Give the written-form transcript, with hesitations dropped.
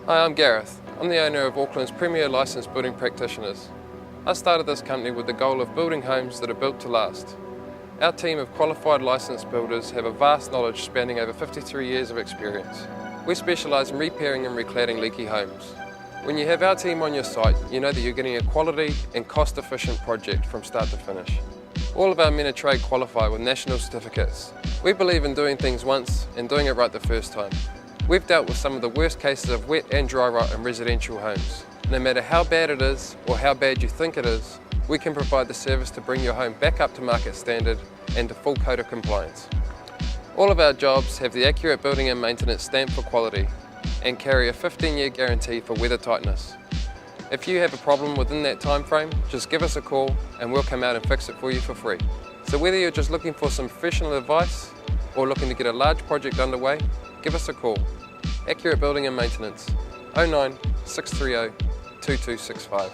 Hi, I'm Gareth. I'm the owner of Auckland's premier licensed building practitioners. I started this company with the goal of building homes that are built to last. Our team of qualified licensed builders have a vast knowledge spanning over 53 years of experience. We specialise in repairing and recladding leaky homes. When you have our team on your site, you know that you're getting a quality and cost-efficient project from start to finish. All of our men of trade qualify with national certificates. We believe in doing things once and doing it right the first time. We've dealt with some of the worst cases of wet and dry rot in residential homes. No matter how bad it is or how bad you think it is, we can provide the service to bring your home back up to market standard and to full code of compliance. All of our jobs have the Accurate Building and Maintenance stamp for quality and carry a 15-year guarantee for weather tightness. If you have a problem within that time frame, just give us a call and we'll come out and fix it for you for free. So whether you're just looking for some professional advice or looking to get a large project underway, give us a call. Accurate Building and Maintenance, 09 630 2265.